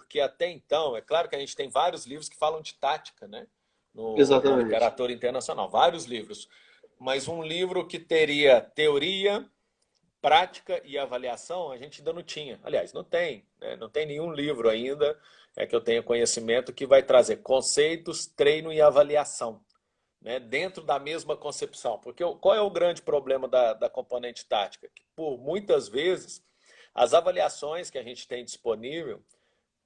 porque até então, é claro que a gente tem vários livros que falam de tática, né? Na Exatamente. literatura internacional, vários livros. Mas um livro que teria teoria, prática e avaliação, a gente ainda não tinha. Aliás, não tem, né? Não tem nenhum livro ainda que eu tenha conhecimento que vai trazer conceitos, treino e avaliação, né, dentro da mesma concepção. Porque qual é o grande problema da componente tática? Que por muitas vezes as avaliações que a gente tem disponível,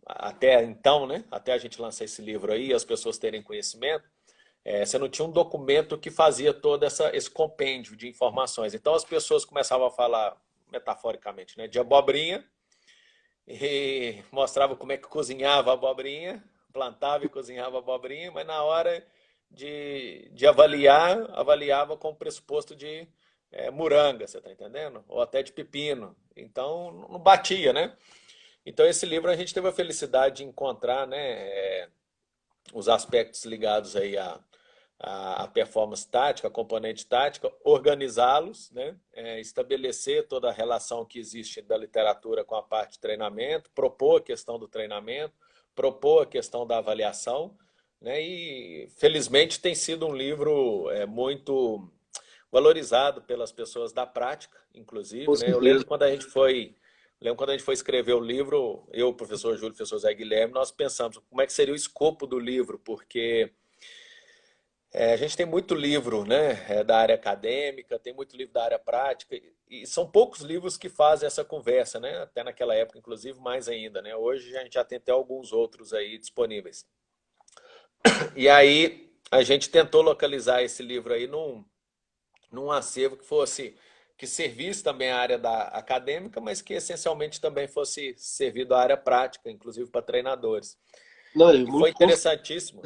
até então, né, até a gente lançar esse livro aí, as pessoas terem conhecimento, você não tinha um documento que fazia todo esse compêndio de informações. Então as pessoas começavam a falar, metaforicamente, né, de abobrinha, e mostrava como é que cozinhava a abobrinha, plantava e cozinhava a abobrinha, mas na hora de avaliar, avaliava com o pressuposto de moranga, você está entendendo? Ou até de pepino. Então não batia, né? Então esse livro a gente teve a felicidade de encontrar, né, os aspectos ligados aí a performance tática, a componente tática, organizá-los, né? Estabelecer toda a relação que existe da literatura com a parte de treinamento, propor a questão do treinamento, propor a questão da avaliação, né? E felizmente tem sido um livro muito valorizado pelas pessoas da prática, Com inclusive, né? Eu certeza. lembro quando a gente foi escrever o livro, eu, o professor Júlio, o professor Zé Guilherme, nós pensamos como é que seria o escopo do livro, porque a gente tem muito livro, né, da área acadêmica, tem muito livro da área prática, e são poucos livros que fazem essa conversa, né? Até naquela época, inclusive, mais ainda, né? Hoje a gente já tem até alguns outros aí disponíveis. E aí a gente tentou localizar esse livro aí num acervo que fosse que servisse também a área da acadêmica, mas que essencialmente também fosse servido à área prática, inclusive para treinadores. Não, é E foi muito interessantíssimo.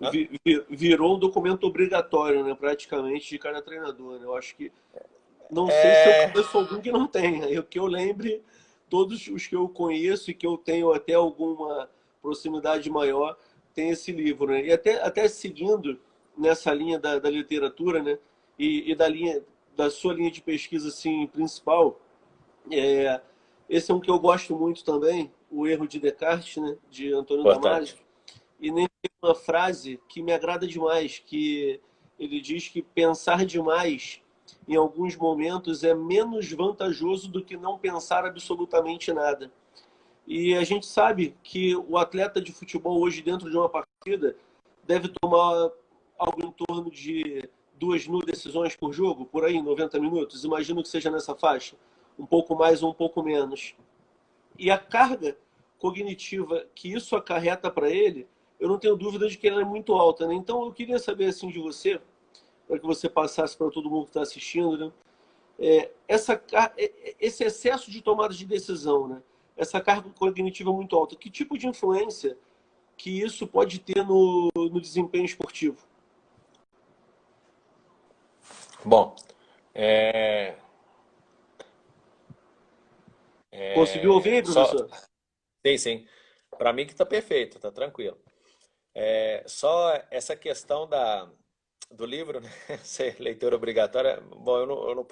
Hã? virou um documento obrigatório, né, praticamente, de cada treinador, né? Eu acho que não sei se eu conheço algum que não tenha. Eu que eu lembre, todos os que eu conheço e que eu tenho até alguma proximidade maior, tem esse livro, né? E até seguindo nessa linha da literatura, né? E da sua linha de pesquisa assim principal, é, esse é um que eu gosto muito também, O Erro de Descartes, né? De Antônio Damasio. Importante. E nem tem uma frase que me agrada demais, que ele diz que pensar demais em alguns momentos é menos vantajoso do que não pensar absolutamente nada. E a gente sabe que o atleta de futebol hoje dentro de uma partida deve tomar algo em torno de 2.000 decisões por jogo, por aí, 90 minutos. Imagino que seja nessa faixa, um pouco mais ou um pouco menos. E a carga cognitiva que isso acarreta para ele, eu não tenho dúvida de que ela é muito alta, né? Então eu queria saber assim de você, para que você passasse para todo mundo que está assistindo, né? Esse excesso de tomada de decisão, né? Essa carga cognitiva muito alta, que tipo de influência que isso pode ter no desempenho esportivo? Bom, é, Conseguiu ouvir aí, só professor? sim, sim. Para mim que está perfeito, está tranquilo. Só essa questão do livro, né? Ser leitura obrigatória. Bom, eu não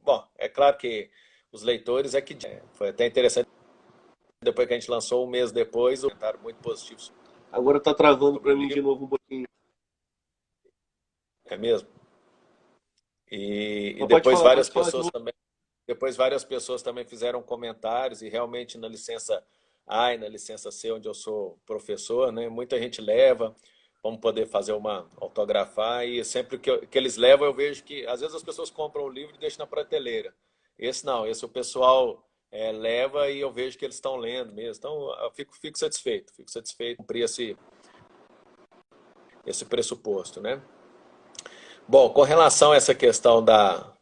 bom, é claro que os leitores é que foi até interessante depois que a gente lançou um mês depois, o comentário muito positivo Agora está travando sobre o para mim de livro, novo um pouquinho. é mesmo? E Mas depois pode falar de novo. várias pessoas também fizeram comentários e realmente na licença A e na licença C, onde eu sou professor, né, muita gente leva, vamos poder fazer uma autografar e sempre que eles levam eu vejo que às vezes as pessoas compram o livro e deixam na prateleira. Esse não, esse o pessoal leva e eu vejo que eles estão lendo mesmo. Então eu fico satisfeito cumprir esse pressuposto, né? Bom, com relação a essa questão da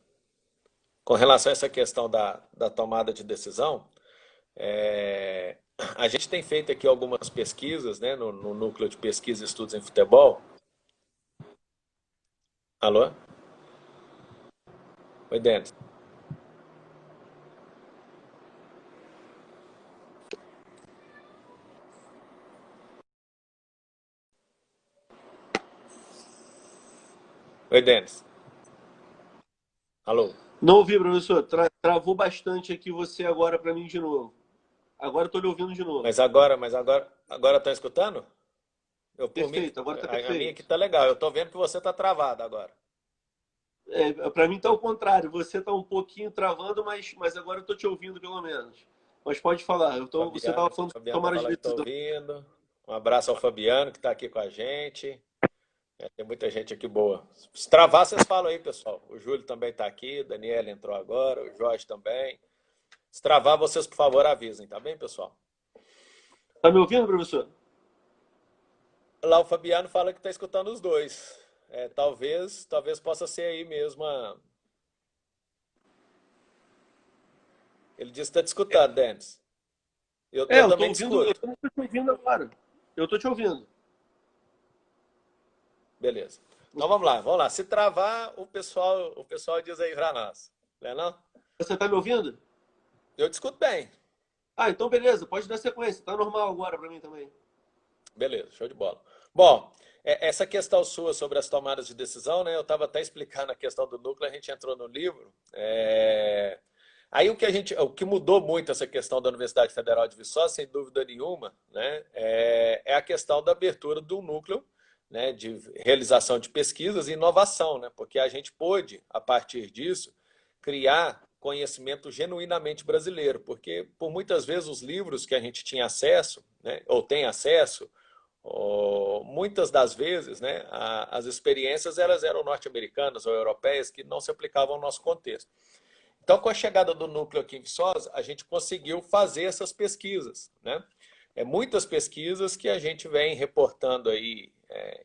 tomada de decisão, É, a gente tem feito aqui algumas pesquisas, né, no núcleo de pesquisa e estudos em futebol. Alô? Oi, Denis. Oi, Denis. Alô? Não ouvi, professor. Travou bastante aqui você agora para mim de novo. Agora eu tô lhe ouvindo de novo. Agora tá escutando? Eu, por mim, Perfeito, agora tá a minha aqui perfeito. tá legal. Eu tô vendo que você tá travado agora. Para mim tá o contrário. Você tá um pouquinho travando, mas agora eu tô te ouvindo pelo menos. Mas pode falar. Você tava falando sobre Fabiano tá tomar de falando que tá decisão. ouvindo. Um abraço ao Fabiano que tá aqui com a gente. Tem muita gente aqui boa. Se travar, vocês falam aí, pessoal. O Júlio também tá aqui, Daniela entrou agora, o Jorge também. Se travar, vocês, por favor, avisem, tá bem, pessoal? Tá me ouvindo, professor? Lá o Fabiano fala que tá escutando os dois. Talvez possa ser aí mesmo. Ele disse que tá te escutando, Denis. Eu Eu tô também te ouvindo, eu escuto. tô te ouvindo agora. Eu tô te ouvindo. Beleza. Então vamos lá, vamos lá. Se travar, o pessoal diz aí pra nós. Não é não? Você tá me ouvindo? Eu te escuto bem. Ah, então beleza, pode dar sequência. Tá normal agora para mim também. Beleza, show de bola. Bom, essa questão sua sobre as tomadas de decisão, né? Eu estava até explicando a questão do núcleo, a gente entrou no livro. Aí o que mudou muito essa questão da Universidade Federal de Viçosa, sem dúvida nenhuma, né? É a questão da abertura do núcleo, né? De realização de pesquisas e inovação, né? Porque a gente pôde, a partir disso, criar conhecimento genuinamente brasileiro, porque por muitas vezes os livros que a gente tinha acesso, né? Ou tem acesso muitas das vezes, né, as experiências elas eram norte-americanas ou europeias que não se aplicavam ao nosso contexto. Então, com a chegada do núcleo aqui em Viçosa, a gente conseguiu fazer essas pesquisas, né? Muitas pesquisas que a gente vem reportando aí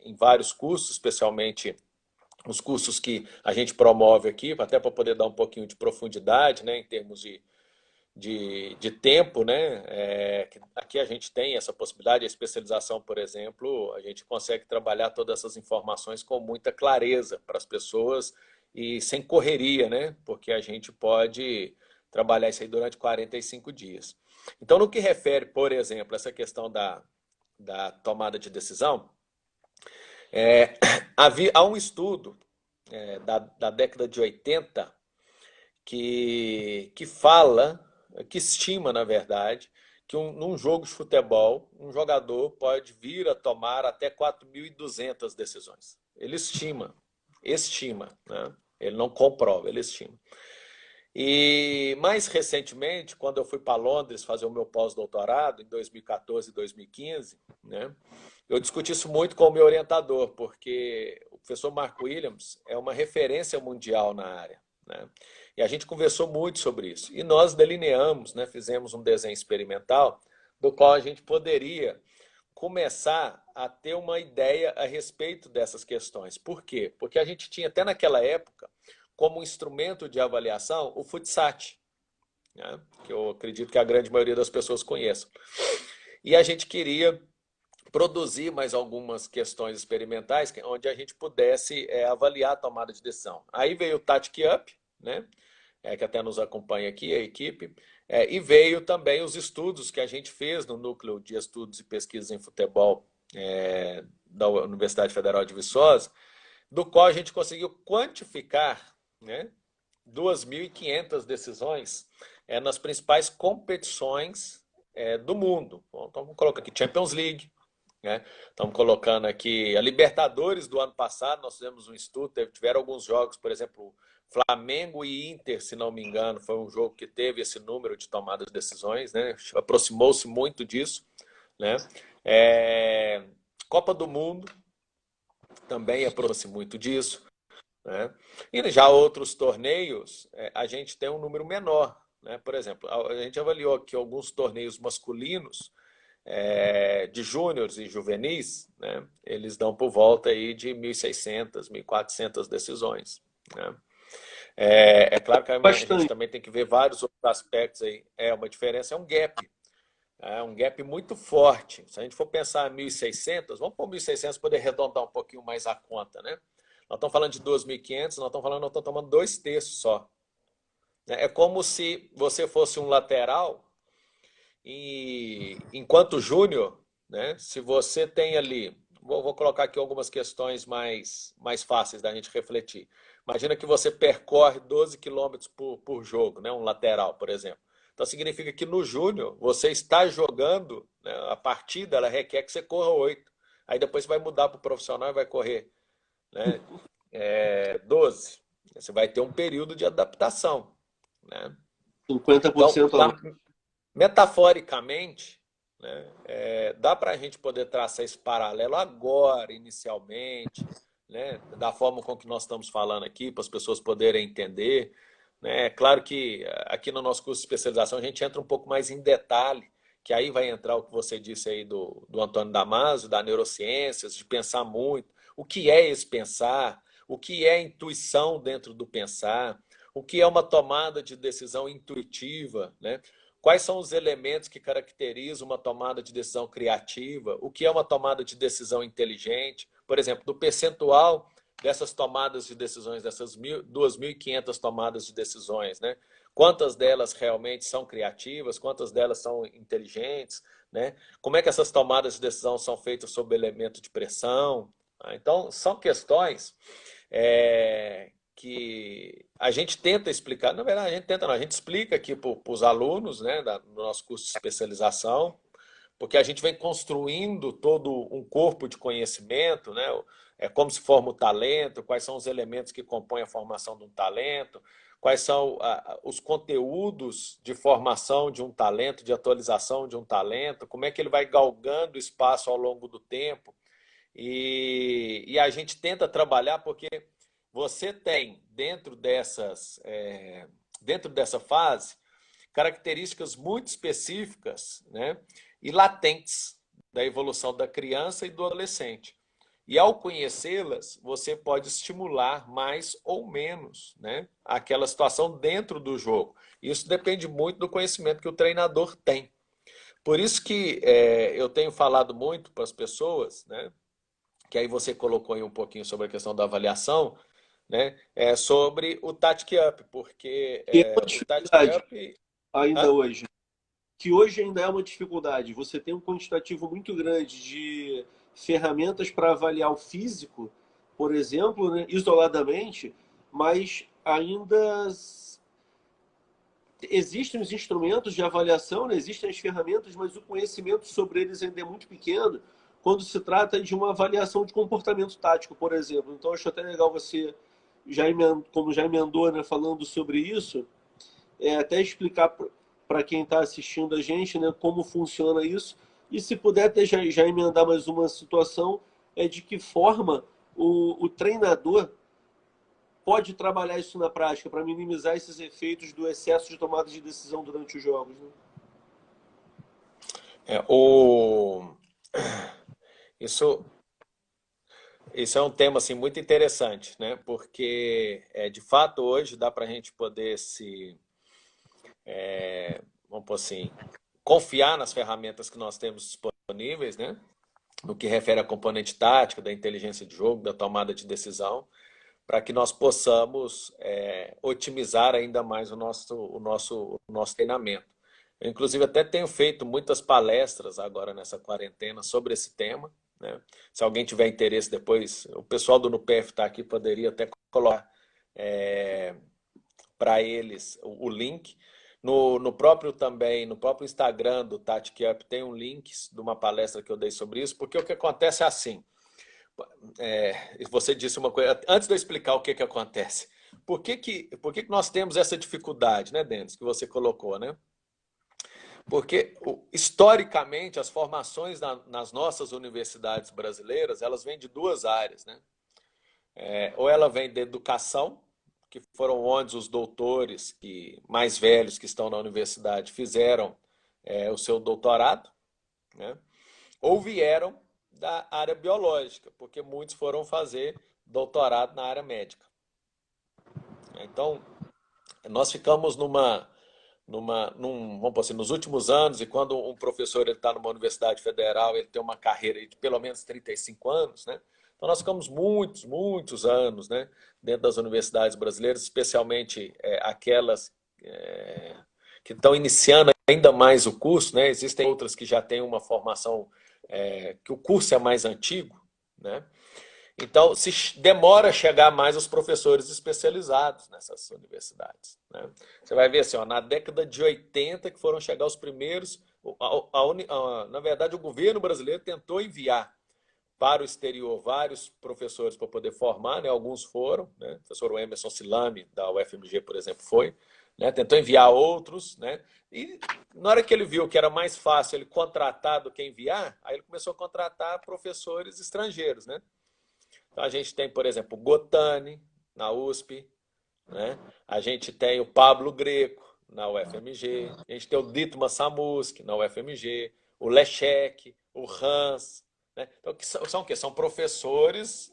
em vários cursos, especialmente os cursos que a gente promove aqui, até para poder dar um pouquinho de profundidade, né, em termos de tempo, né? Aqui a gente tem essa possibilidade, a especialização, por exemplo, a gente consegue trabalhar todas essas informações com muita clareza para as pessoas e sem correria, né? Porque a gente pode trabalhar isso aí durante 45 dias. Então, no que refere, por exemplo, essa questão da tomada de decisão, é, há um estudo da década de 80 que fala, que estima, na verdade, que num jogo de futebol, um jogador pode vir a tomar até 4.200 decisões. Ele estima, né? Ele não comprova, ele estima. E mais recentemente, quando eu fui para Londres fazer o meu pós-doutorado, em 2014 e 2015, né, eu discuti isso muito com o meu orientador, porque o professor Mark Williams é uma referência mundial na área. Né? E a gente conversou muito sobre isso. E nós delineamos, né, fizemos um desenho experimental do qual a gente poderia começar a ter uma ideia a respeito dessas questões. Por quê? Porque a gente tinha até naquela época como instrumento de avaliação o FUTSAT, né? Que eu acredito que a grande maioria das pessoas conheçam. E a gente queria produzir mais algumas questões experimentais onde a gente pudesse avaliar a tomada de decisão. Aí veio o Tactic Up, né? Que até nos acompanha aqui, a equipe, e veio também os estudos que a gente fez no Núcleo de Estudos e Pesquisas em Futebol da Universidade Federal de Viçosa, do qual a gente conseguiu quantificar, né, 2.500 decisões nas principais competições do mundo. Bom, então vamos colocar aqui Champions League, né? Estamos colocando aqui a Libertadores do ano passado, nós fizemos um estudo, tiveram alguns jogos, por exemplo, Flamengo e Inter, se não me engano, foi um jogo que teve esse número de tomadas de decisões, né? Aproximou-se muito disso, né? Copa do Mundo também aproxima-se muito disso, né? E já outros torneios, a gente tem um número menor, né? Por exemplo, a gente avaliou aqui alguns torneios masculinos de júniores e juvenis, né? Eles dão por volta aí de 1.600, 1.400 decisões, né? É claro que a gente Bastante. também tem que ver vários outros aspectos aí. Uma diferença, é um gap. É um gap muito forte. Se a gente for pensar em 1.600, vamos pôr 1.600 para poder arredondar um pouquinho mais a conta, né? Nós estamos falando de 2.500, nós estamos tomando 2/3 só. É como se você fosse um lateral e enquanto júnior, né? Se você tem ali, vou colocar aqui algumas questões mais fáceis da gente refletir. Imagina que você percorre 12 quilômetros por jogo, né? Um lateral, por exemplo. Então Então significa que no júnior você está jogando, né, a partida ela requer que você corra 8. Aí depois você vai mudar para o profissional e vai correr, né, 12. Você vai ter um período de adaptação, né? Então, 50% a mais. metaforicamente, né, dá para a gente poder traçar esse paralelo agora, inicialmente, né, da forma com que nós estamos falando aqui, para as pessoas poderem entender. Né? É claro que aqui no nosso curso de especialização a gente entra um pouco mais em detalhe, que aí vai entrar o que você disse aí do Antônio Damasio, da neurociências, de pensar muito. O que é esse pensar? O que é intuição dentro do pensar? O que é uma tomada de decisão intuitiva, né? Quais são os elementos que caracterizam uma tomada de decisão criativa? O que é uma tomada de decisão inteligente? Por exemplo, do percentual dessas tomadas de decisões, dessas 2.500 tomadas de decisões, né? Quantas delas realmente são criativas? Quantas delas são inteligentes? Né? Como é que essas tomadas de decisão são feitas sob elemento de pressão? Então, são questões que a gente tenta explicar. Na verdade, a gente tenta não, a gente explica aqui para os alunos, né, do nosso curso de especialização, porque a gente vem construindo todo um corpo de conhecimento, né? É como se forma o talento, quais são os elementos que compõem a formação de um talento, quais são os conteúdos de formação de um talento, de atualização de um talento, como é que ele vai galgando espaço ao longo do tempo. E a gente tenta trabalhar porque você tem dentro dessa fase características muito específicas, né, e latentes da evolução da criança e do adolescente. E ao conhecê-las, você pode estimular mais ou menos, né, aquela situação dentro do jogo. Isso depende muito do conhecimento que o treinador tem. Por isso que eu tenho falado muito para as pessoas, né, que aí você colocou aí um pouquinho sobre a questão da avaliação, né, sobre o Tactic Up, porque E é uma o Tactic dificuldade Up... ainda Hã? hoje. Que hoje ainda é uma dificuldade. Você tem um quantitativo muito grande de ferramentas para avaliar o físico, por exemplo, né, isoladamente, mas ainda existem os instrumentos de avaliação, né, existem as ferramentas, mas o conhecimento sobre eles ainda é muito pequeno quando se trata de uma avaliação de comportamento tático, por exemplo. Então, acho até legal você, como já emendou, né, falando sobre isso, até explicar para quem está assistindo a gente, né, como funciona isso. E se puder até já emendar mais uma situação, de que forma o treinador pode trabalhar isso na prática para minimizar esses efeitos do excesso de tomada de decisão durante os jogos. Né? É, o... Isso, isso é um tema assim, muito interessante, né? Porque, de fato, hoje dá para a gente poder vamos por assim, confiar nas ferramentas que nós temos disponíveis, né? No que refere à componente tática, da inteligência de jogo, da tomada de decisão, para que nós possamos otimizar ainda mais o nosso treinamento. Eu, inclusive, até tenho feito muitas palestras agora nessa quarentena sobre esse tema. Né? Se alguém tiver interesse depois, o pessoal do NUPEF está aqui, poderia até colocar para eles o link. No próprio também, no próprio Instagram do Tactic Up tem um link de uma palestra que eu dei sobre isso, porque o que acontece é assim, você disse uma coisa, antes de eu explicar o que acontece, por que nós temos essa dificuldade, né, Denis, que você colocou, né? Porque, historicamente, as formações nas nossas universidades brasileiras, elas vêm de duas áreas, né? Ou ela vem da educação, que foram onde os doutores mais velhos que estão na universidade fizeram o seu doutorado, né? Ou vieram da área biológica, porque muitos foram fazer doutorado na área médica. Então, nós ficamos vamos assim, nos últimos anos, e quando um professor está numa universidade federal, ele tem uma carreira de pelo menos 35 anos, né? Então nós ficamos muitos, muitos anos, né, dentro das universidades brasileiras, especialmente aquelas que estão iniciando ainda mais o curso, né? Existem outras que já têm uma formação que o curso é mais antigo, né? Então, se demora a chegar mais os professores especializados nessas universidades, né? Você vai ver assim, ó, na década de 80 que foram chegar os primeiros, na verdade o governo brasileiro tentou enviar para o exterior vários professores para poder formar, né? Alguns foram, né? O professor Emerson Silame, da UFMG, por exemplo, foi, né? Tentou enviar outros, né? E na hora que ele viu que era mais fácil ele contratar do que enviar, aí ele começou a contratar professores estrangeiros, né? Então a gente tem, por exemplo, o Gotani, na USP, né? A gente tem o Pablo Greco, na UFMG, a gente tem o Dietmar Samuski, na UFMG, o Leszek, o Hans, né? Então, são o quê? São professores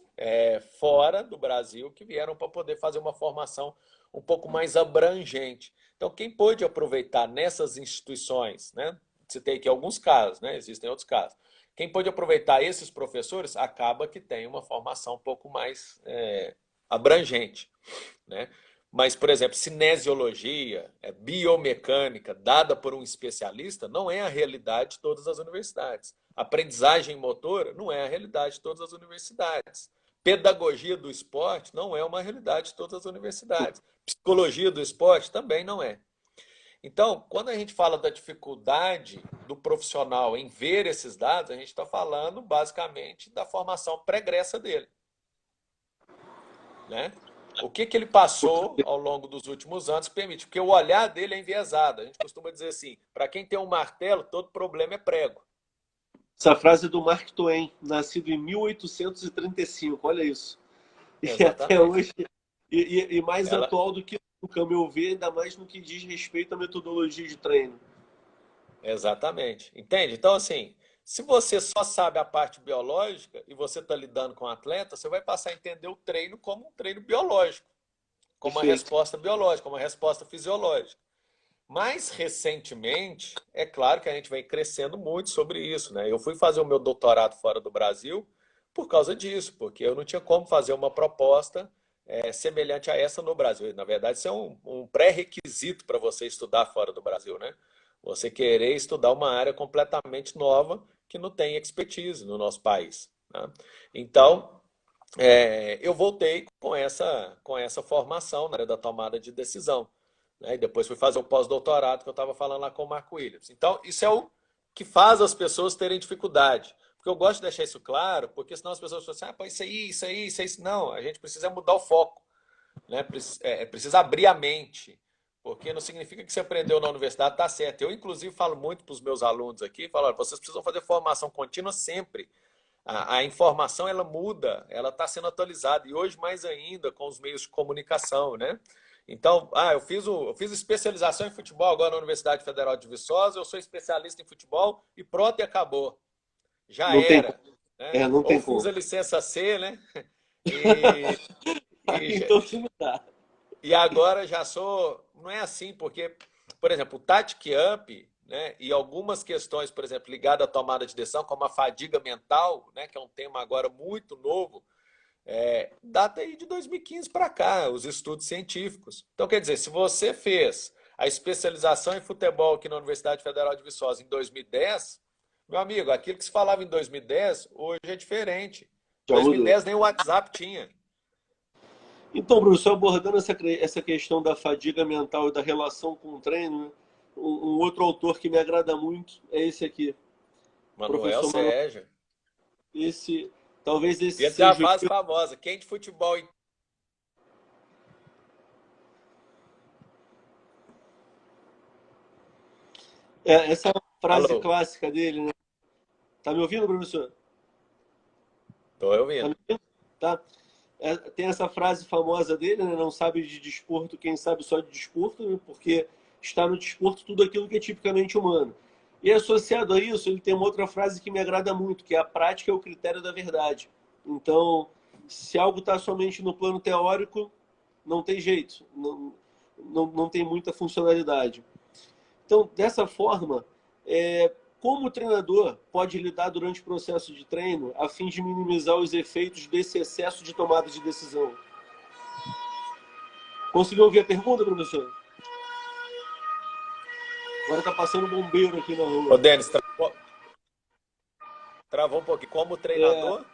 fora do Brasil que vieram para poder fazer uma formação um pouco mais abrangente. Então, quem pôde aproveitar nessas instituições, né? Citei aqui alguns casos, né? Existem outros casos. Quem pôde aproveitar esses professores acaba que tem uma formação um pouco mais abrangente, né? Mas, por exemplo, cinesiologia, biomecânica, dada por um especialista, não é a realidade de todas as universidades. Aprendizagem motora não é a realidade de todas as universidades. Pedagogia do esporte não é uma realidade de todas as universidades. Psicologia do esporte também não é. Então, quando a gente fala da dificuldade do profissional em ver esses dados, a gente está falando basicamente da formação pregressa dele, né? O que ele passou ao longo dos últimos anos que permite, porque o olhar dele é enviesado. A gente costuma dizer assim, para quem tem um martelo, todo problema é prego. Essa frase é do Mark Twain, nascido em 1835, olha isso. E até Exatamente. hoje, e mais Ela, atual do que nunca, a meu ver, ainda mais no que diz respeito à metodologia de treino. exatamente. Entende? Então, assim, se você só sabe a parte biológica e você está lidando com o atleta, você vai passar a entender o treino como um treino biológico, como uma Perfeito. resposta biológica, como uma resposta fisiológica. Mais recentemente, é claro que a gente vem crescendo muito sobre isso, né? Eu fui fazer o meu doutorado fora do Brasil por causa disso, porque eu não tinha como fazer uma proposta semelhante a essa no Brasil. Na verdade, isso é um pré-requisito para você estudar fora do Brasil, né? Você querer estudar uma área completamente nova que não tem expertise no nosso país, né? Então, eu voltei com essa formação na área da tomada de decisão, né? E depois fui fazer o pós-doutorado que eu estava falando lá com o Marco Williams. Então, isso é o que faz as pessoas terem dificuldade. Porque eu gosto de deixar isso claro, porque senão as pessoas falam assim, ah, pô, isso aí, isso aí, isso aí. Não, a gente precisa mudar o foco, né? Precisa abrir a mente. Porque não significa que você aprendeu na universidade está certo. Eu, inclusive, falo muito para os meus alunos aqui, falo, olha, vocês precisam fazer formação contínua sempre. A informação ela muda, ela está sendo atualizada e hoje mais ainda com os meios de comunicação, né? Então, eu fiz especialização em futebol agora na Universidade Federal de Viçosa, eu sou especialista em futebol e pronto e acabou. Já Não tem como. era, né? Não Ou tem fiz como. a licença C, né? E, e, Então, se mudar. e agora já sou. Não é assim, porque, por exemplo, o Tactic Up, né, e algumas questões, por exemplo, ligadas à tomada de decisão, como a fadiga mental, né, que é um tema agora muito novo, data aí de 2015 para cá, os estudos científicos. Então, quer dizer, se você fez a especialização em futebol aqui na Universidade Federal de Viçosa em 2010, meu amigo, aquilo que se falava em 2010, hoje é diferente. Em Já mudou. 2010 nem o WhatsApp tinha. Então, professor, abordando essa questão da fadiga mental e da relação com o treino, né? Um outro autor que me agrada muito é esse aqui, Manuel professor Manuel. Sérgio. Talvez E esse ele tem a seja frase famosa: quem de futebol. essa frase Alô, clássica dele, né? Tá me ouvindo, professor? tô Tá me ouvindo. ouvindo? Tá. Tem essa frase famosa dele, né? Não sabe de desporto quem sabe só de desporto, né? Porque está no desporto tudo aquilo que é tipicamente humano. E associado a isso, ele tem uma outra frase que me agrada muito, que é a prática é o critério da verdade. Então, se algo está somente no plano teórico, não tem jeito, não tem muita funcionalidade. Então, dessa forma, como o treinador pode lidar durante o processo de treino a fim de minimizar os efeitos desse excesso de tomada de decisão? Conseguiu ouvir a pergunta, professor? Agora está passando um bombeiro aqui na Ô, rua. Denis, travou um pouquinho. Como É, treinador?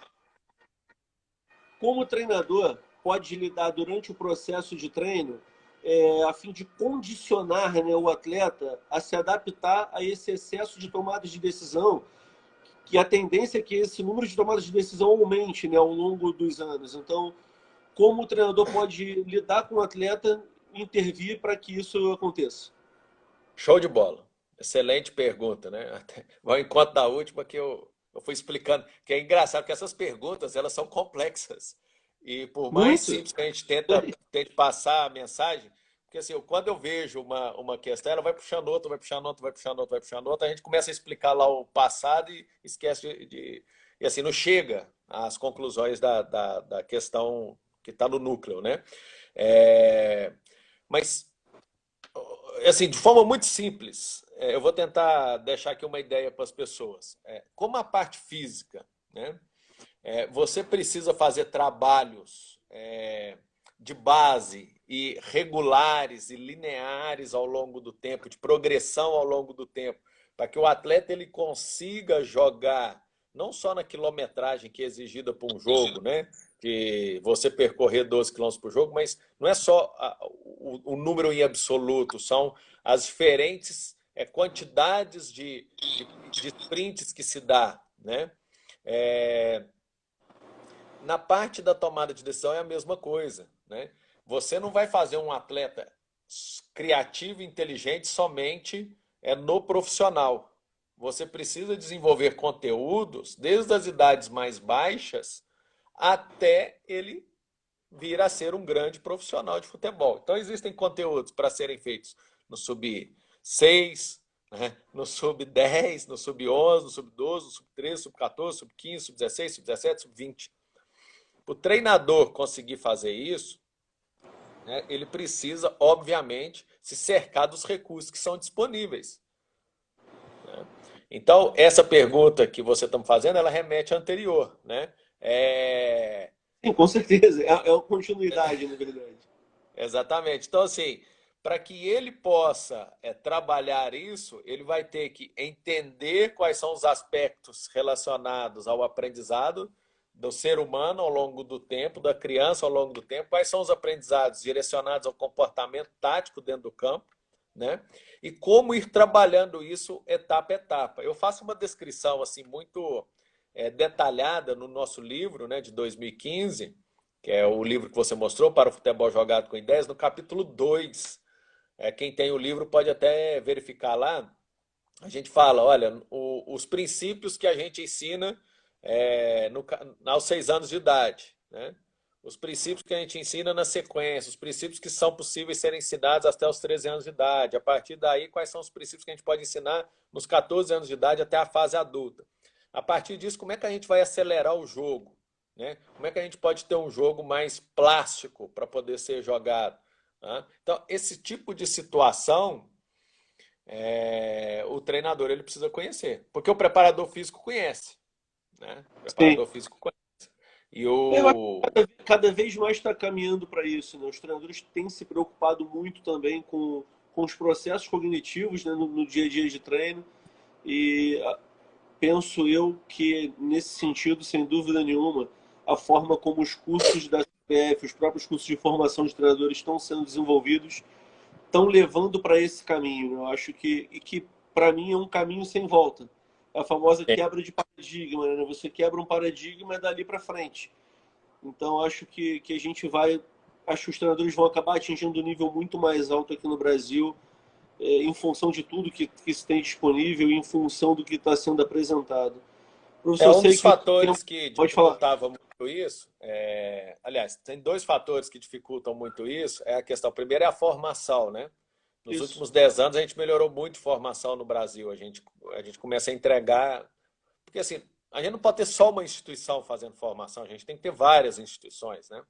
como treinador pode lidar durante o processo de treino a fim de condicionar, né, o atleta a se adaptar a esse excesso de tomadas de decisão, que a tendência é que esse número de tomadas de decisão aumente, né, ao longo dos anos. Então, como o treinador pode lidar com o atleta e intervir para que isso aconteça? Show de bola. Excelente pergunta, né? Vai ao encontro da última que eu fui explicando, que é engraçado, porque essas perguntas, elas são complexas. E por mais Muito. simples que a gente tente passar a mensagem, porque assim, quando eu vejo uma questão, ela vai puxando outra, vai puxando outra, vai puxando outra, vai puxando outra, a gente começa a explicar lá o passado e esquece e assim, não chega às conclusões da questão que está no núcleo, né? É, mas assim, de forma muito simples, eu vou tentar deixar aqui uma ideia para as pessoas. Como a parte física, né? Você precisa fazer trabalhos de base e regulares e lineares ao longo do tempo, de progressão ao longo do tempo, para que o atleta ele consiga jogar não só na quilometragem que é exigida para um jogo, né? Que você percorrer 12 quilômetros por jogo, mas não é só o número em absoluto, são as diferentes quantidades de sprints que se dá, né? É, na parte da tomada de decisão é a mesma coisa, né? Você não vai fazer um atleta criativo e inteligente somente no profissional. Você precisa desenvolver conteúdos desde as idades mais baixas até ele vir a ser um grande profissional de futebol. Então existem conteúdos para serem feitos no sub 6, né? No sub 10, no sub 11, no sub 12, no sub 13, sub 14, sub 15, sub 16, sub 17, sub 20. O treinador conseguir fazer isso, né, ele precisa, obviamente, se cercar dos recursos que são disponíveis, né? Então, essa pergunta que você está me fazendo, ela remete à anterior, né? É... Sim, com certeza. É uma continuidade, na verdade. Exatamente. Então, assim, para que ele possa trabalhar isso, ele vai ter que entender quais são os aspectos relacionados ao aprendizado do ser humano ao longo do tempo, da criança ao longo do tempo, quais são os aprendizados direcionados ao comportamento tático dentro do campo, né? E como ir trabalhando isso etapa a etapa. Eu faço uma descrição assim muito detalhada no nosso livro, né, de 2015, que é o livro que você mostrou, Para o Futebol Jogado com Ideias, no capítulo 2. Quem tem o livro pode até verificar lá. A gente fala, olha, os princípios que a gente ensina aos 6 anos de idade, né? Os princípios que a gente ensina na sequência, os princípios que são possíveis serem ensinados até os 13 anos de idade. A partir daí, quais são os princípios que a gente pode ensinar nos 14 anos de idade até a fase adulta. A partir disso, como é que a gente vai acelerar o jogo, né? Como é que a gente pode ter um jogo mais plástico para poder ser jogado, né? Então, esse tipo de situação, o treinador ele precisa conhecer, porque o preparador físico conhece, né? O Sim. preparador físico conhece. E Eu acho o que cada vez mais está caminhando para isso, né? Os treinadores têm se preocupado muito também com os processos cognitivos, né, no dia a dia de treino. E penso eu que, nesse sentido, sem dúvida nenhuma, a forma como os cursos da CBF, os próprios cursos de formação de treinadores estão sendo desenvolvidos, estão levando para esse caminho, né? Eu acho que para mim é um caminho sem volta. É a famosa quebra de paradigma, né? Você quebra um paradigma dali para frente. Então acho que a gente vai, acho que os treinadores vão acabar atingindo um nível muito mais alto aqui no Brasil, em função de tudo que se tem disponível e em função do que está sendo apresentado. Professor, eu um sei dos que o tempo... fatores que Pode falar. dificultava muito isso. Aliás, tem dois fatores que dificultam muito isso. É a questão, primeiro é a formação, né? Nos Isso. últimos 10 anos a gente melhorou muito a formação no Brasil. A gente começa a entregar. Porque assim, a gente não pode ter só uma instituição fazendo formação, a gente tem que ter várias instituições, né?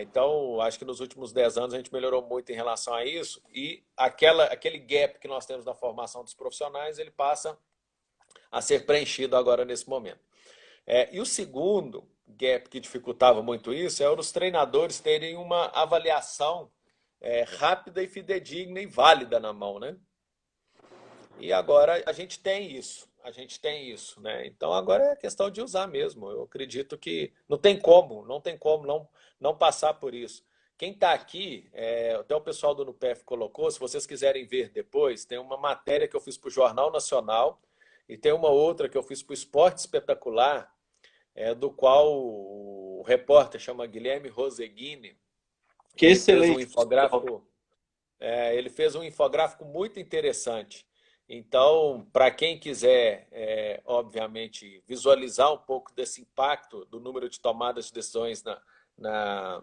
Então, acho que nos últimos 10 anos a gente melhorou muito em relação a isso. E aquele gap que nós temos na formação dos profissionais, ele passa a ser preenchido agora nesse momento. E o segundo gap que dificultava muito isso é os treinadores terem uma avaliação rápida e fidedigna e válida na mão, né? E agora a gente tem isso, né? Então agora é questão de usar mesmo. Eu acredito que não tem como não passar por isso. Quem está aqui, até o pessoal do NUPEF colocou, se vocês quiserem ver depois, tem uma matéria que eu fiz para o Jornal Nacional e tem uma outra que eu fiz para o Esporte Espetacular, do qual o repórter chama Guilherme Roseguini. Que Ele fez um excelente. infográfico ele fez um infográfico muito interessante. Então, para quem quiser, obviamente, visualizar um pouco desse impacto do número de tomadas de decisões na,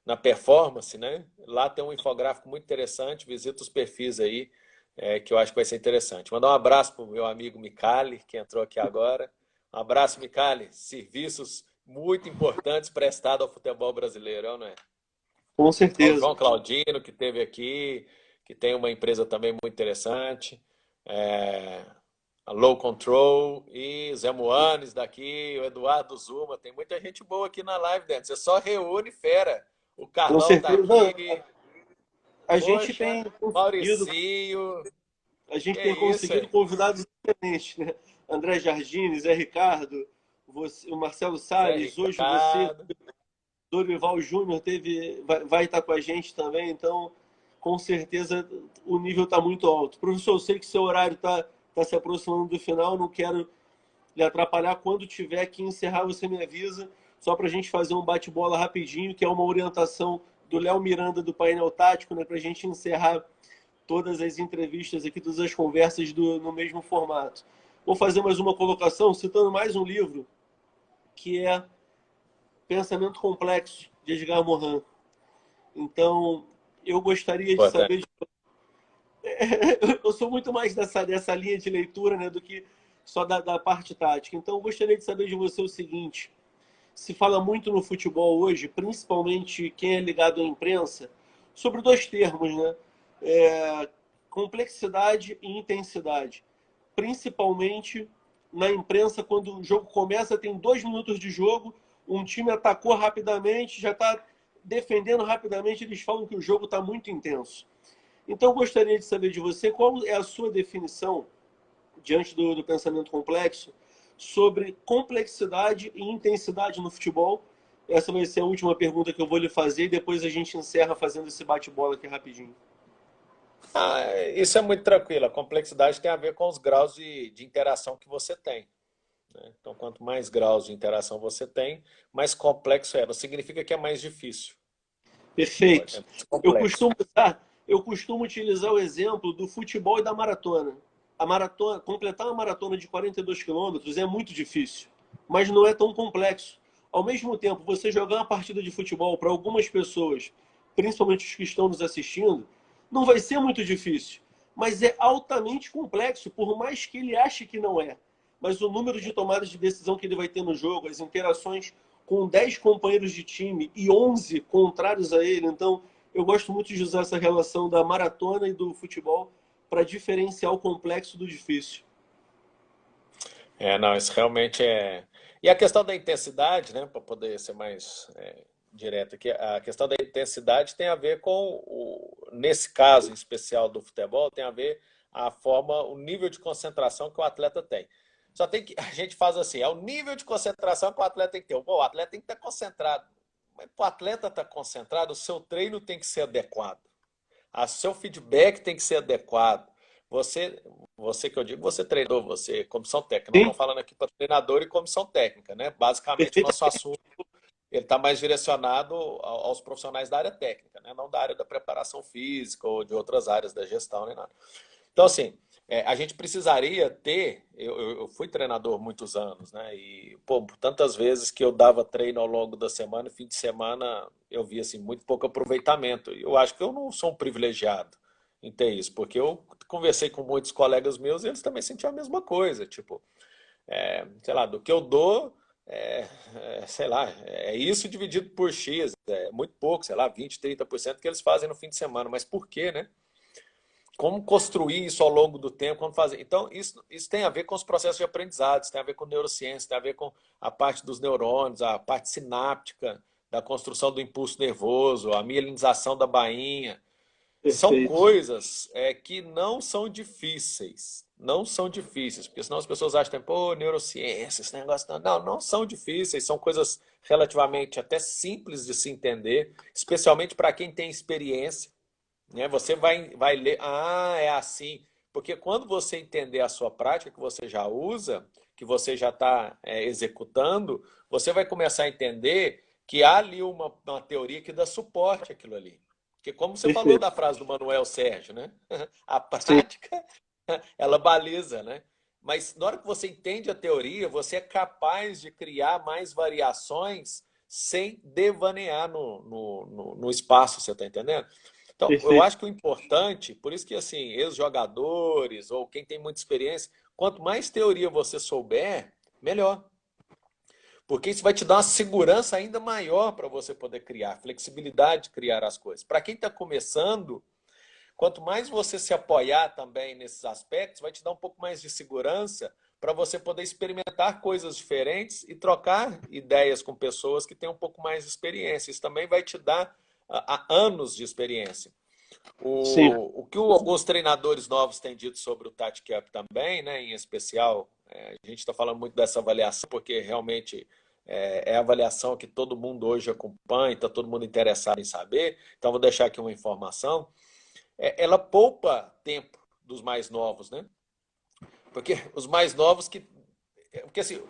na performance, né? Lá tem um infográfico muito interessante. Visita os perfis aí, que eu acho que vai ser interessante. Mandar um abraço para o meu amigo Micali, que entrou aqui agora. Um abraço, Micali. Serviços muito importantes prestados ao futebol brasileiro, não é? Com Ao certeza. João Claudino, que esteve aqui, que tem uma empresa também muito interessante. É, a Low Control e Zé Moanes daqui, o Eduardo Zuma. Tem muita gente boa aqui na live dentro. Você só reúne fera. O Com Carlão tá certeza. aqui. Não, a gente Poxa, tem conseguido, Mauricinho. a gente Que tem isso conseguido aí? convidados excelentes, né? André Jardine, Zé Ricardo, o Marcelo Zé Salles, hoje você, Ricardo. Dorival Júnior vai estar com a gente também, então com certeza o nível está muito alto. Professor, eu sei que seu horário tá se aproximando do final, não quero lhe atrapalhar. Quando tiver que encerrar, você me avisa, só para a gente fazer um bate-bola rapidinho, que é uma orientação do Léo Miranda do painel tático, né, para a gente encerrar todas as entrevistas aqui, todas as conversas no mesmo formato. Vou fazer mais uma colocação, citando mais um livro, que é Pensamento Complexo, de Edgar Morin. Então, eu gostaria de saber. Importante. Eu sou muito mais dessa linha de leitura, né, do que só da parte tática. Então, eu gostaria de saber de você o seguinte: se fala muito no futebol hoje, principalmente quem é ligado à imprensa, sobre dois termos, né? Complexidade e intensidade. Principalmente na imprensa, quando o jogo começa, tem 2 minutos de jogo, um time atacou rapidamente, já está defendendo rapidamente, eles falam que o jogo está muito intenso. Então, eu gostaria de saber de você qual é a sua definição, diante do pensamento complexo, sobre complexidade e intensidade no futebol. Essa vai ser a última pergunta que eu vou lhe fazer e depois a gente encerra fazendo esse bate-bola aqui rapidinho. Isso é muito tranquilo. A complexidade tem a ver com os graus de interação que você tem, né? Então, quanto mais graus de interação você tem, mais complexo é. Não significa que é mais difícil. É Perfeito. mais Eu complexo. costumo, eu costumo utilizar o exemplo do futebol e da maratona. A maratona, completar uma maratona de 42 quilômetros é muito difícil, mas não é tão complexo. Ao mesmo tempo, você jogar uma partida de futebol para algumas pessoas, principalmente os que estão nos assistindo, não vai ser muito difícil, mas é altamente complexo, por mais que ele ache que não é. Mas o número de tomadas de decisão que ele vai ter no jogo, as interações com 10 companheiros de time e 11 contrários a ele. Então, eu gosto muito de usar essa relação da maratona e do futebol para diferenciar o complexo do difícil. Não, isso realmente é. E a questão da intensidade, né, para poder ser mais direto aqui, a questão da intensidade tem a ver com, nesse caso em especial do futebol, tem a ver a forma, o nível de concentração que o atleta tem. Só tem que, a gente faz assim, é o nível de concentração que o atleta tem que ter. Pô, o atleta tem que estar concentrado. Mas para o atleta estar concentrado, o seu treino tem que ser adequado. O seu feedback tem que ser adequado. Você, você que eu digo, você treinou, você, comissão técnica. Nós Sim, estamos falando aqui para treinador e comissão técnica, né? Basicamente, o perfeito. nosso assunto ele está mais direcionado aos profissionais da área técnica, né? Não da área da preparação física ou de outras áreas da gestão, nem nada. Então, assim, a gente precisaria ter. Eu fui treinador muitos anos, né? E, pô, tantas vezes que eu dava treino ao longo da semana, fim de semana eu via assim, muito pouco aproveitamento. E eu acho que eu não sou um privilegiado em ter isso, porque eu conversei com muitos colegas meus e eles também sentiam a mesma coisa. Tipo, sei lá, do que eu dou, sei lá, é isso dividido por X, é muito pouco, sei lá, 20, 30% que eles fazem no fim de semana. Mas por quê, né? Como construir isso ao longo do tempo, como fazer. Então, isso tem a ver com os processos de aprendizado, isso tem a ver com neurociência, tem a ver com a parte dos neurônios, a parte sináptica, da construção do impulso nervoso, a mielinização da bainha. São Perfeito. coisas que não são difíceis. Não são difíceis, porque senão as pessoas acham, pô, neurociência, esse negócio. Não, não, não são difíceis, são coisas relativamente até simples de se entender, especialmente para quem tem experiência, né? Você vai ler, é assim. Porque quando você entender a sua prática, que você já usa, que você já está executando, você vai começar a entender que há ali uma teoria que dá suporte àquilo ali. Porque como você falou Perfeito. da frase do Manuel Sérgio, né? A Sim, prática, ela baliza, né? Mas na hora que você entende a teoria, você é capaz de criar mais variações sem devanear no espaço, você está entendendo? Então, eu perfeito. acho que o importante, por isso que assim, ex-jogadores ou quem tem muita experiência, quanto mais teoria você souber, melhor. Porque isso vai te dar uma segurança ainda maior para você poder criar, flexibilidade de criar as coisas. Para quem está começando, quanto mais você se apoiar também nesses aspectos, vai te dar um pouco mais de segurança para você poder experimentar coisas diferentes e trocar ideias com pessoas que têm um pouco mais de experiência. Isso também vai te dar anos de experiência. Sim, O que alguns treinadores novos têm dito sobre o Tactic Up também, né, em especial, a gente está falando muito dessa avaliação, porque realmente a avaliação que todo mundo hoje acompanha, está todo mundo interessado em saber. Então, vou deixar aqui uma informação. Ela poupa tempo dos mais novos, né? Porque os mais novos que. Porque assim,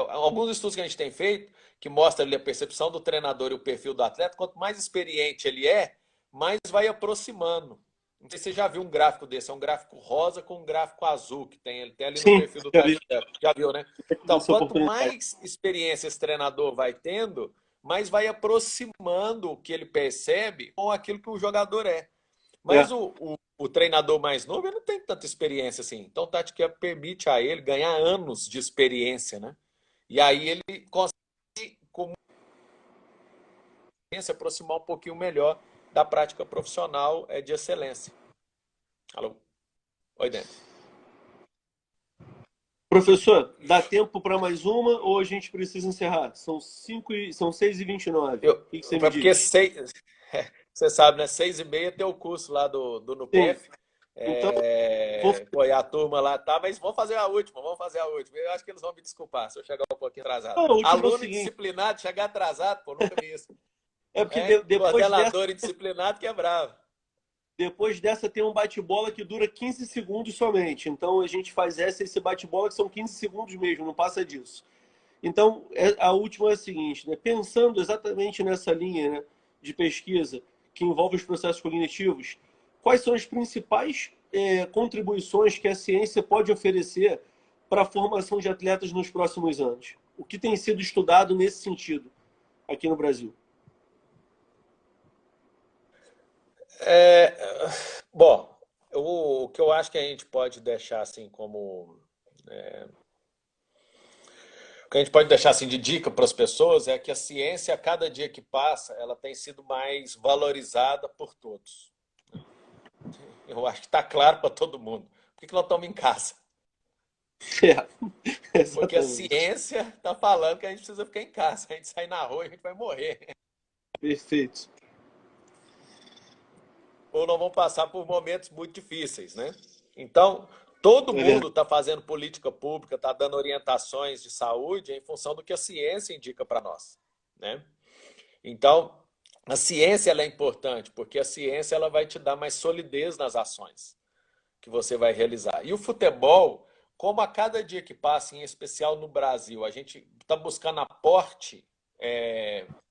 alguns estudos que a gente tem feito que mostram ali a percepção do treinador e o perfil do atleta, quanto mais experiente ele mais vai aproximando. Não sei se você já viu um gráfico desse, é um gráfico rosa com um gráfico azul que tem ali no sim, perfil do já vi Tati. Já viu, né? Então, essa quanto oportunidade. mais experiência esse treinador vai tendo, mais vai aproximando o que ele percebe com aquilo que o jogador é. Mas É, o treinador mais novo, ele não tem tanta experiência assim. Então, o Tactics permite a ele ganhar anos de experiência, né? E aí ele consegue, com se aproximar um pouquinho melhor da prática profissional de excelência. Alô? Oi, Dente. professor, dá tempo para mais uma ou a gente precisa encerrar? São 6h29. O que você me Porque diz? você sabe, né? 6h30 tem o curso lá do Sim, NUPEF. então vou. Pô, e a turma lá tá, mas vamos fazer a última, vamos fazer a última. Eu acho que eles vão me desculpar se eu chegar um pouquinho atrasado. Ah, a última é o Aluno seguinte: indisciplinado, chegar atrasado, pô, nunca vi isso. é porque depois dessa, Coordenador indisciplinado que é bravo. depois dessa tem um bate-bola que dura 15 segundos somente. Então a gente faz esse bate-bola que são 15 segundos mesmo, não passa disso. Então a última é a seguinte, né? Pensando exatamente nessa linha, né, de pesquisa que envolve os processos cognitivos, quais são as principais contribuições que a ciência pode oferecer para a formação de atletas nos próximos anos? O que tem sido estudado nesse sentido aqui no Brasil? É, bom, o que eu acho que a gente pode deixar assim como. O que a gente pode deixar assim de dica para as pessoas é que a ciência, a cada dia que passa, ela tem sido mais valorizada por todos. Eu acho que está claro para todo mundo. Por que nós estamos em casa? É, Porque a exatamente. ciência está falando que a gente precisa ficar em casa. A gente sair na rua e a gente vai morrer. Perfeito. Ou não vão passar por momentos muito difíceis, né? Então, todo É verdade. mundo está fazendo política pública, está dando orientações de saúde em função do que a ciência indica para nós, né? Então, a ciência ela é importante, porque a ciência ela vai te dar mais solidez nas ações que você vai realizar. E o futebol, como a cada dia que passa, em especial no Brasil, a gente está buscando aporte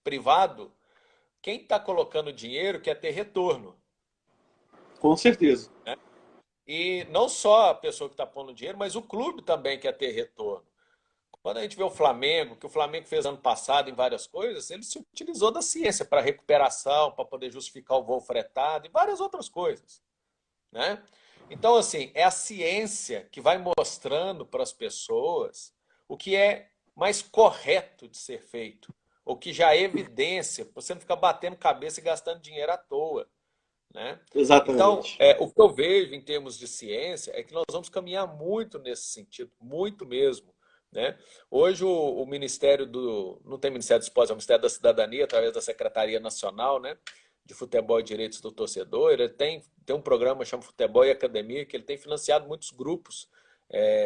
privado, quem está colocando dinheiro quer ter retorno. Com certeza. E não só a pessoa que está pondo dinheiro, mas o clube também quer ter retorno. Quando a gente vê o Flamengo, que o Flamengo fez ano passado em várias coisas, ele se utilizou da ciência para recuperação, para poder justificar o voo fretado e várias outras coisas, né? Então, assim, é a ciência que vai mostrando para as pessoas o que é mais correto de ser feito, o que já é evidência, para você não ficar batendo cabeça e gastando dinheiro à toa, né? Então, Exatamente. o que eu vejo em termos de ciência é que nós vamos caminhar muito nesse sentido, muito mesmo, né? Hoje o Ministério não tem Ministério do Esporte, é o Ministério da Cidadania, através da Secretaria Nacional, né? de futebol e direitos do torcedor, ele tem um programa chamado Futebol e Academia, que ele tem financiado muitos grupos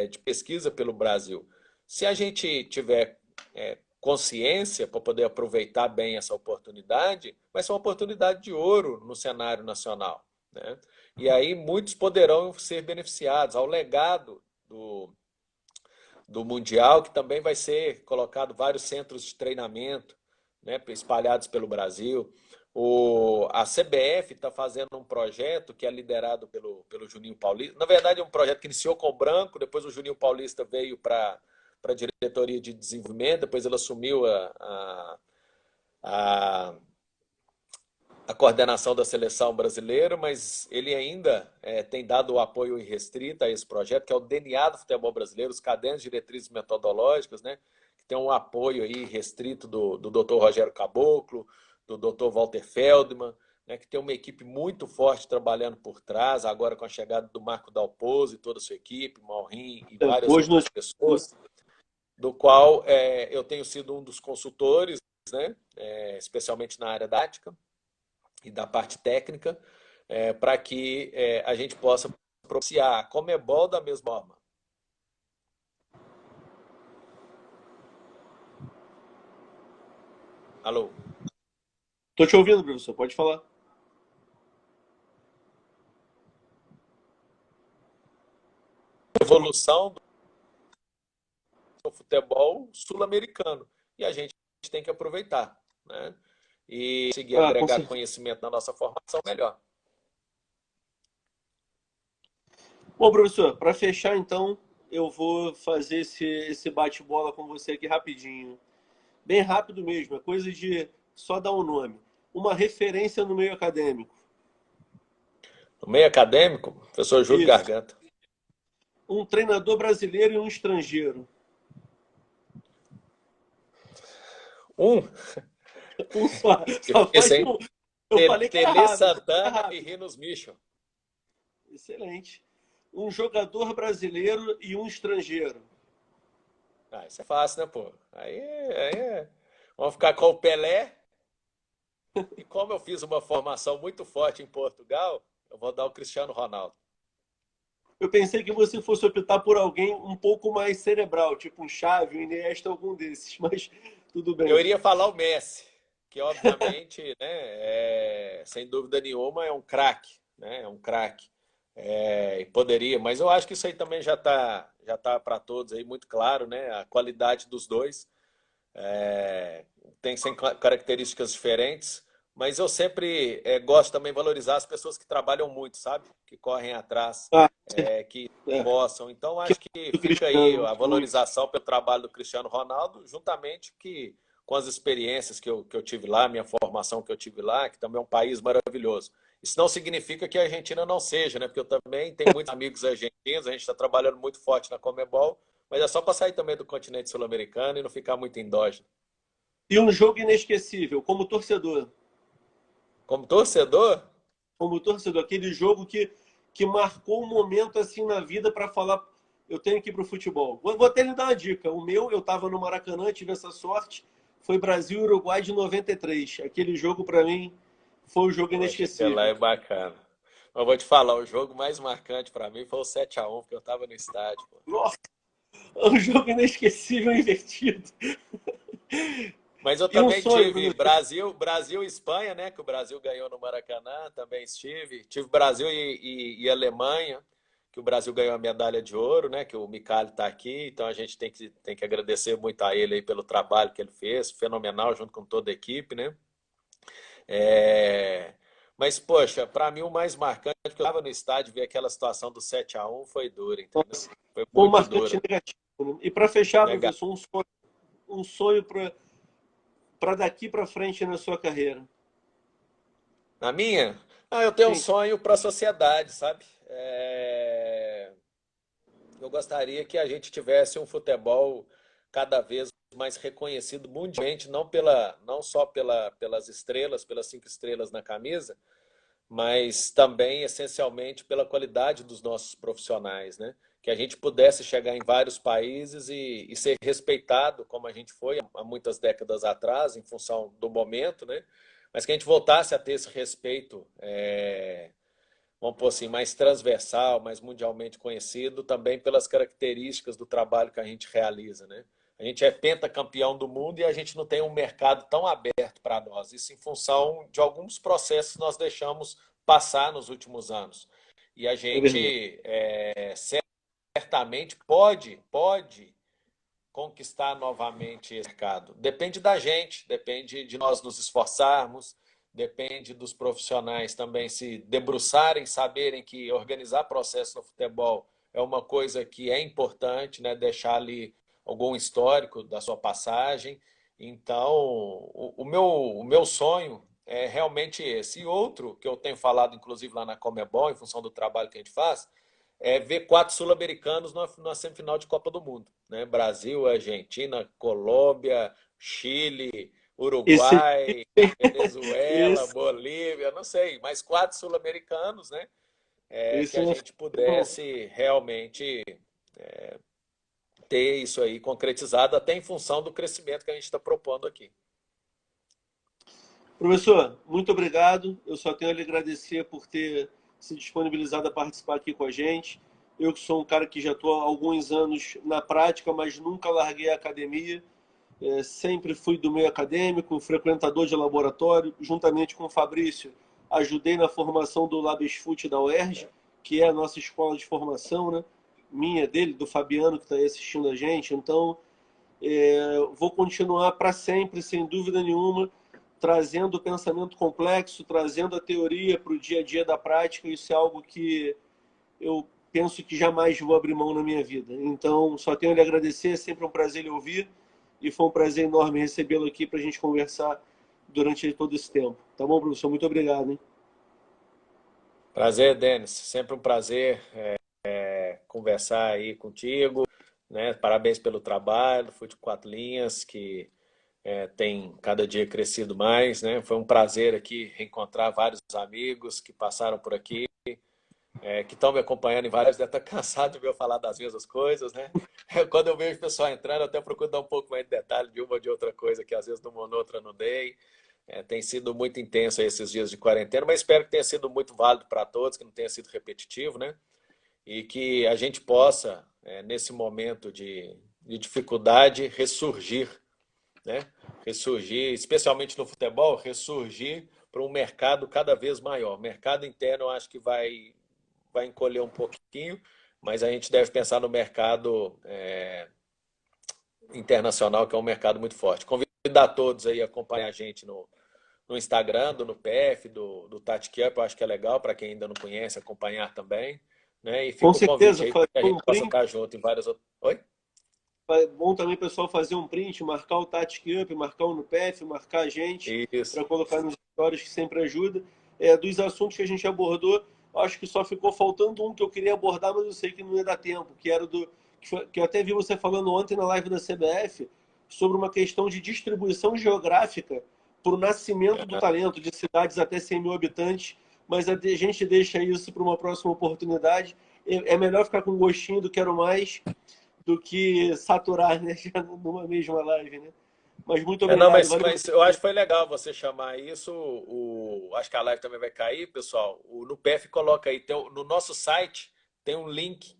de pesquisa pelo Brasil. Se a gente tiver consciência para poder aproveitar bem essa oportunidade, vai ser uma oportunidade de ouro no cenário nacional, né? E aí muitos poderão ser beneficiados ao legado do Mundial, que também vai ser colocado vários centros de treinamento, né, espalhados pelo Brasil. A CBF está fazendo um projeto que é liderado pelo Juninho Paulista. Na verdade, é um projeto que iniciou com o Branco, depois o Juninho Paulista veio para a diretoria de desenvolvimento, depois ele assumiu a, a coordenação da seleção brasileira, mas ele ainda tem dado o apoio irrestrito a esse projeto, que é o DNA do futebol brasileiro, os cadernos de diretrizes metodológicas, né, que tem um apoio aí restrito do Dr. Rogério Caboclo, do Dr. Walter Feldman, né, que tem uma equipe muito forte trabalhando por trás, agora com a chegada do Marco Dalpozo e toda a sua equipe, Malrim e várias Hoje outras pessoas, do qual eu tenho sido um dos consultores, né, especialmente na área tática e da parte técnica, para que a gente possa propiciar a Conmebol da mesma forma. Alô? Estou te ouvindo, professor, pode falar. Evolução do futebol sul-americano. E a gente tem que aproveitar, né? E conseguir agregar conhecimento na nossa formação melhor. Bom, professor, para fechar então, eu vou fazer esse bate-bola com você aqui rapidinho. Bem rápido mesmo, é coisa de só dar um nome. Uma referência no meio acadêmico. No meio acadêmico, professor Júlio Isso. Garganta. Um treinador brasileiro e um estrangeiro. Um Só. Só faz um. Eu falei que era Tele rápido. Santana e Rinos Michel. Excelente. Um jogador brasileiro e um estrangeiro. Isso é fácil, né, pô? Vamos ficar com o Pelé. E como eu fiz uma formação muito forte em Portugal, eu vou dar o Cristiano Ronaldo. Eu pensei que você fosse optar por alguém um pouco mais cerebral, tipo um Xavi, um Iniesta, algum desses, mas tudo bem. Eu iria falar o Messi, que obviamente, né, sem dúvida nenhuma, é um craque, né? É um craque. Poderia, mas eu acho que isso aí também já tá para todos aí muito claro, né? A qualidade dos dois tem características diferentes, mas eu sempre gosto também de valorizar as pessoas que trabalham muito, sabe? Que correm atrás, que possam. Então acho que fica aí a valorização pelo trabalho do Cristiano Ronaldo, juntamente com as experiências que eu tive lá, minha formação que eu tive lá, que também é um país maravilhoso. Isso não significa que a Argentina não seja, né? Porque eu também tenho muitos amigos argentinos, a gente está trabalhando muito forte na Conmebol, mas é só para sair também do continente sul-americano e não ficar muito endógeno. E um jogo inesquecível, como torcedor. Como torcedor? Como torcedor, aquele jogo que marcou um momento assim na vida para falar, eu tenho que ir para o futebol. Vou até lhe dar uma dica. O meu, eu estava no Maracanã, tive essa sorte, foi Brasil e Uruguai de 93. Aquele jogo, para mim, foi um jogo inesquecível. Lá é bacana. Mas vou te falar, o jogo mais marcante para mim foi o 7-1, porque eu estava no estádio. Pô. Nossa, é um jogo inesquecível invertido. Mas eu também tive Brasil e Espanha, né? Que o Brasil ganhou no Maracanã, também estive. Tive Brasil e Alemanha, que o Brasil ganhou a medalha de ouro, né? Que o Micali está aqui, então a gente tem que agradecer muito a ele aí pelo trabalho que ele fez, fenomenal, junto com toda a equipe, né? Mas, poxa, para mim o mais marcante, porque eu estava no estádio e vi aquela situação do 7-1, foi duro, entendeu? Foi muito marcante duro. negativo. Né? E para fechar, professor, um sonho para daqui para frente na sua carreira? Na minha? Eu tenho um Sim. sonho para a sociedade, sabe? Eu gostaria que a gente tivesse um futebol cada vez mais reconhecido mundialmente, não só pelas estrelas, pelas 5 estrelas na camisa, mas também, essencialmente, pela qualidade dos nossos profissionais, né? Que a gente pudesse chegar em vários países e ser respeitado, como a gente foi há muitas décadas atrás, em função do momento, né? mas que a gente voltasse a ter esse respeito, vamos pôr assim, mais transversal, mais mundialmente conhecido, também pelas características do trabalho que a gente realiza, né? A gente é pentacampeão do mundo e a gente não tem um mercado tão aberto para nós. Isso em função de alguns processos que nós deixamos passar nos últimos anos. E a É verdade. gente certamente pode conquistar novamente esse mercado. Depende da gente, depende de nós nos esforçarmos, depende dos profissionais também se debruçarem, saberem que organizar processo no futebol é uma coisa que é importante, né? Deixar ali algum histórico da sua passagem. Então, o meu sonho é realmente esse. E outro que eu tenho falado, inclusive, lá na Comebol, em função do trabalho que a gente faz, é ver quatro sul-americanos na semifinal de Copa do Mundo, né? Brasil, Argentina, Colômbia, Chile, Esse, Uruguai, Venezuela, esse, Bolívia, não sei, mas quatro sul-americanos, né? Que esse a não gente pudesse realmente ter isso aí concretizado, até em função do crescimento que a gente está propondo aqui. Professor, muito obrigado. Eu só tenho a lhe agradecer por ter se disponibilizado a participar aqui com a gente. Eu que sou um cara que já estou há alguns anos na prática, mas nunca larguei a academia. Sempre fui do meio acadêmico, frequentador de laboratório, juntamente com o Fabrício, ajudei na formação do Labesfute da UERJ, que é a nossa escola de formação, né? Minha, dele, do Fabiano, que está aí assistindo a gente. Então, vou continuar para sempre, sem dúvida nenhuma, trazendo o pensamento complexo, trazendo a teoria para o dia a dia da prática. Isso é algo que eu penso que jamais vou abrir mão na minha vida. Então, só tenho a lhe agradecer, é sempre um prazer lhe ouvir e foi um prazer enorme recebê-lo aqui para a gente conversar durante todo esse tempo. Tá bom, professor? Muito obrigado, hein? Prazer, Denis. Sempre um prazer conversar aí contigo, né? Parabéns pelo trabalho, Fute Quatro Linhas, que tem cada dia crescido mais, né? Foi um prazer aqui reencontrar vários amigos que passaram por aqui, que estão me acompanhando em várias, devem estar cansados de ver eu falar das mesmas coisas, né? Quando eu vejo o pessoal entrando, eu até procuro dar um pouco mais de detalhe de uma ou de outra coisa que às vezes numa ou noutra não dei. Tem sido muito intenso esses dias de quarentena, mas espero que tenha sido muito válido para todos, que não tenha sido repetitivo, né? E que a gente possa, nesse momento de dificuldade, ressurgir, né? Ressurgir, especialmente no futebol, ressurgir para um mercado cada vez maior. O mercado interno eu acho que vai encolher um pouquinho, mas a gente deve pensar no mercado internacional, que é um mercado muito forte. Convidar todos aí a acompanhar a gente no Instagram, do NUPEF, do Tati Cup, eu acho que é legal para quem ainda não conhece acompanhar também. Né? E Com fica o convite certeza, aí para fazer que a gente um possa print. estar junto em várias outras. Oi? É bom também o pessoal fazer um print, marcar o Tati Cup, marcar o NUPEF, marcar a gente, Isso. para colocar nos stories, que sempre ajuda. Dos assuntos que a gente abordou, acho que só ficou faltando um que eu queria abordar, mas eu sei que não ia dar tempo, que era que eu até vi você falando ontem na live da CBF, sobre uma questão de distribuição geográfica para o nascimento do talento, de cidades até 100 mil habitantes, mas a gente deixa isso para uma próxima oportunidade. É melhor ficar com gostinho do quero mais do que saturar, né, já numa mesma live, né? Mas muito Não, obrigado, valeu. mas eu acho que foi legal você chamar isso. Acho que a live também vai cair, pessoal. O NUPEF coloca aí, no nosso site tem um link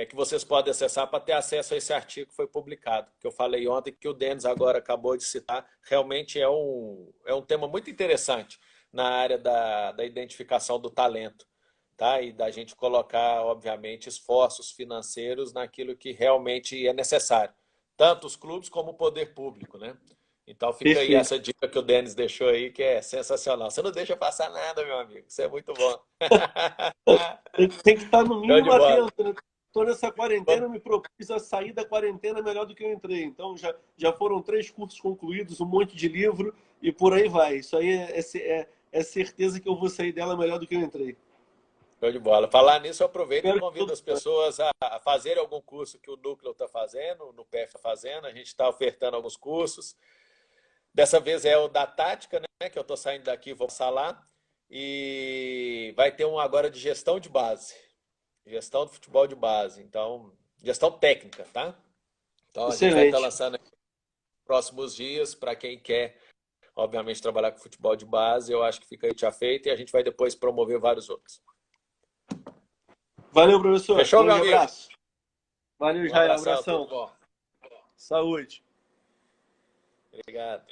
que vocês podem acessar para ter acesso a esse artigo que foi publicado, que eu falei ontem, que o Denis agora acabou de citar. Realmente é um tema muito interessante na área da identificação do talento, tá? E da gente colocar, obviamente, esforços financeiros naquilo que realmente é necessário, tanto os clubes como o poder público, né? Então fica aí Perfeito. essa dica que o Denis deixou aí, que é sensacional. Você não deixa passar nada, meu amigo. Isso é muito bom. Tem que estar no Show mínimo de bola. atento, né? Tô nessa quarentena, Vamos- eu me propus a sair da quarentena melhor do que eu entrei. Então já foram 3 cursos concluídos, um monte de livro e por aí vai. Isso aí é certeza que eu vou sair dela melhor do que eu entrei. Show de bola. Falar nisso, eu aproveito e Espero que convido todos. as pessoas a fazerem algum curso que o Núcleo está fazendo, o NUPEF está fazendo. A gente está ofertando alguns cursos. Dessa vez é o da tática, né? Que eu estou saindo daqui e vou passar lá. E vai ter um agora de gestão de base. Gestão do futebol de base. Então, gestão técnica, tá? Então a gente vai estar Excelente. lançando nos próximos dias para quem quer obviamente, trabalhar com futebol de base, eu acho que fica aí já feito e a gente vai depois promover vários outros. Valeu, professor. Fechou, meu Grande amigo? abraço. Valeu, Um Israel. abração, tudo Abração. bom. Saúde. Obrigado.